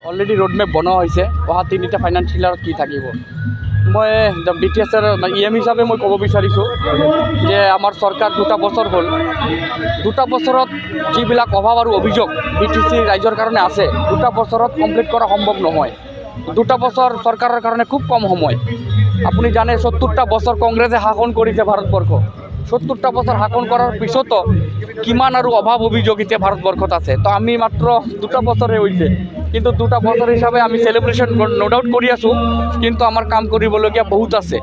Already roadmap বনোৱা হৈছে অহা তিনিটা ফাইনেন্সিয়েল ইয়াৰত কি থাকিব। মই BTSৰ EM হিচাপে মই ক'ব বিচাৰিছোঁ যে আমাৰ চৰকাৰ 2 বছৰ হ'ল, 2 বছৰত যিবিলাক অভাৱ আৰু অভিযোগ BTC ৰাইজৰ কাৰণে আছে 2 বছৰত কমপ্লিট কৰা সম্ভৱ নহয়। 2 বছৰ চৰকাৰৰ কাৰণে খুব কম সময়। আপুনি জানে 70টা বছৰ কংগ্ৰেছে শাসন কৰিছে ভাৰতবৰ্ষ। 70টা বছৰ শাসন কৰাৰ পিছতো কিমান আৰু অভাৱ অভিযোগ এতিয়া ভাৰতবৰ্ষত আছে। তো আমি মাত্ৰ 2 বছৰহে হৈছে, কিন্তু 2 বছৰ হিচাপে আমি সেলিব্ৰেশন নো ডাউট কৰি আছোঁ, কিন্তু আমাৰ কাম কৰিবলগীয়া বহুত আছে।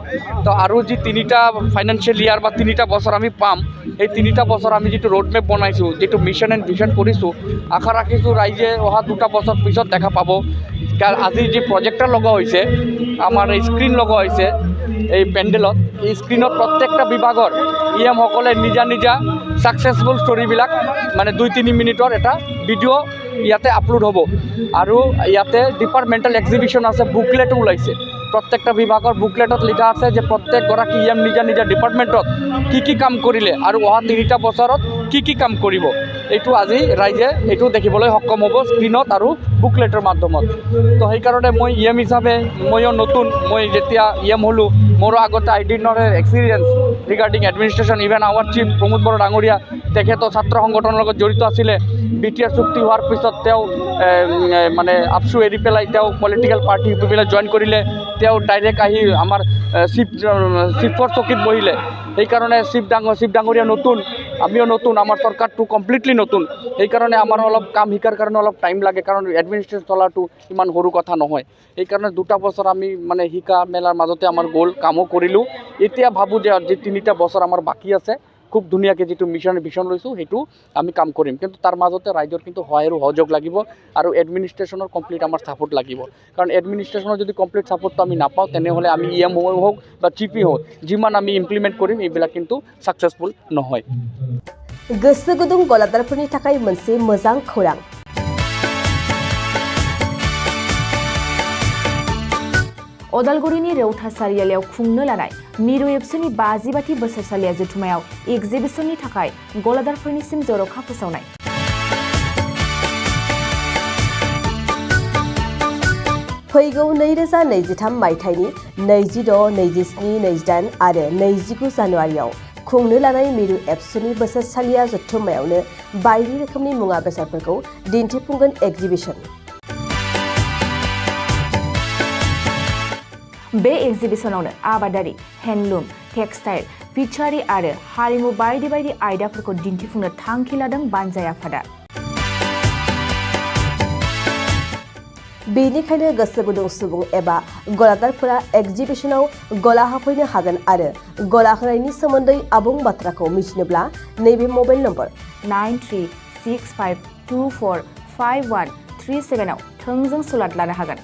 তো আৰু যি 3টা ফাইনেন্সিয়েল ইয়াৰ বা 3টা বছৰ আমি পাম, এই 3টা বছৰ আমি যিটো ৰোডমেপ বনাইছোঁ, যিটো মিছন এণ্ড ভিজন কৰিছোঁ, আশা ৰাখিছোঁ ৰাইজে অহা 2টা বছৰ পিছত দেখা পাব। আজি যি প্ৰজেক্টৰ লগা হৈছে, আমাৰ স্ক্ৰীণ লগা হৈছে এই পেণ্ডেলত, এই স্ক্ৰীণত প্ৰত্যেকটা বিভাগৰ EM সকলে নিজা ছাকচেছফুল ষ্টৰিবিলাক মানে 2-3 মিনিটৰ এটা ভিডিঅ' ইয়াতে আপলোড হ'ব। আৰু ইয়াতে ডিপাৰ্টমেণ্টেল এক্সিবিশ্যন আছে, বুকলেটো ওলাইছে। প্ৰত্যেকটা বিভাগৰ বুকলেটত লিখা আছে যে প্ৰত্যেকগৰাকী EM নিজা ডিপাৰ্টমেণ্টত কি কাম কৰিলে আৰু অহা 3টা বছৰত কি কাম কৰিব। এইটো আজি ৰাইজে এইটো দেখিবলৈ সক্ষম হ'ব স্ক্ৰীণত আৰু বুকলেটৰ মাধ্যমত। তো সেইকাৰণে মই EM হিচাপে ময়ো নতুন, মই যেতিয়া EM হ'লোঁ, মোৰো আগতে IDNৰ এক্সপিৰিয়েঞ্চ ৰিগাৰ্ডিং এডমিনিষ্ট্ৰেশ্যন। ইভেন আমাৰ চিফ প্ৰমোদ বড়ো ডাঙৰীয়া, তেখেতো ছাত্ৰ সংগঠনৰ লগত জড়িত আছিলে। BTS চুক্তি হোৱাৰ পিছত তেওঁ মানে আপচু এৰি পেলাই তেওঁ পলিটিকেল পাৰ্টিবিলাক জইন কৰিলে। তেওঁ ডাইৰেক্ট আহি আমাৰ চিফৰ চকীত বহিলে। সেইকাৰণে চিফ ডাঙৰীয়া নতুন, আমিও নতুন, আমাৰ চৰকাৰটো কমপ্লিটলি নতুন। সেইকাৰণে আমাৰ অলপ কাম শিকাৰ কাৰণে অলপ টাইম লাগে, কাৰণ এডমিনিষ্ট্ৰেশ্যন চলাটো ইমান সৰু কথা নহয়। সেইকাৰণে 2টা বছৰ আমি মানে শিকা মেলাৰ মাজতে আমাৰ গ'ল, কামো কৰিলোঁ। এতিয়া ভাবোঁ যে যি 3টা বছৰ আমাৰ বাকী আছে, খুব ধুনীয়াকৈ যিটো মিছন ভিজন লৈছোঁ সেইটো আমি কাম কৰিম। কিন্তু তাৰ মাজতে ৰাইজৰ কিন্তু সহায় আৰু সহযোগ লাগিব, আৰু এডমিনিষ্ট্ৰেশ্যনৰ কমপ্লিট আমাৰ ছাপোৰ্ট লাগিব। কাৰণ এডমিনিষ্ট্ৰেশ্যনৰ যদি কমপ্লিট ছাপোৰ্টটো আমি নাপাওঁ, তেনেহ'লে আমি EM হওক বা GP হওক, যিমান আমি ইমপ্লিমেণ্ট কৰিম এইবিলাক কিন্তু ছাকচেছফুল নহয়। गोसो गुदुं गलादारफोरनि थाखाय मोनसे मोजां खौरां। अदालगुरिनि रौता सारियालियाव खुंनो लानाय मिरु एबसुनि 50बाथि बोसोरसालिया जथुमायाव एग्जिबिशननि थाखाय गलादारफोरनिसिम जर'खा फोसावनाय। फैगौ 2023 मायथाइनि 26, 27, 28 आरो 29 जानुवारियाव खुंनो लानाय मिरु एबसुनि बोसोरसालिया जथुम्मायावनो बायदि रोखोमनि मुवा बेसादफोरखौ दिन्थिफुंगोन एग्जिबिशन। बे एग्जिबिशनावनो आबादारि, हेन्डलुम, टेक्सटाइल, फिचारि आरो हारिमु बायदि आयदाफोरखौ दिन्थिफुंनो थांखि लादों बानजाय आफादा। बेनिखायनो गोसो गुदुं सुबुं एबा गलादारफोरा एग्जिबिशनाव गला हाफैनो हागोन आरो गला होनायनि सोमोन्दै आबुं बाथ्राखौ मिथिनोब्ला नैबे मबाइल नम्बर 9365245137 आव थोंजों सुलाद लानो हागोन।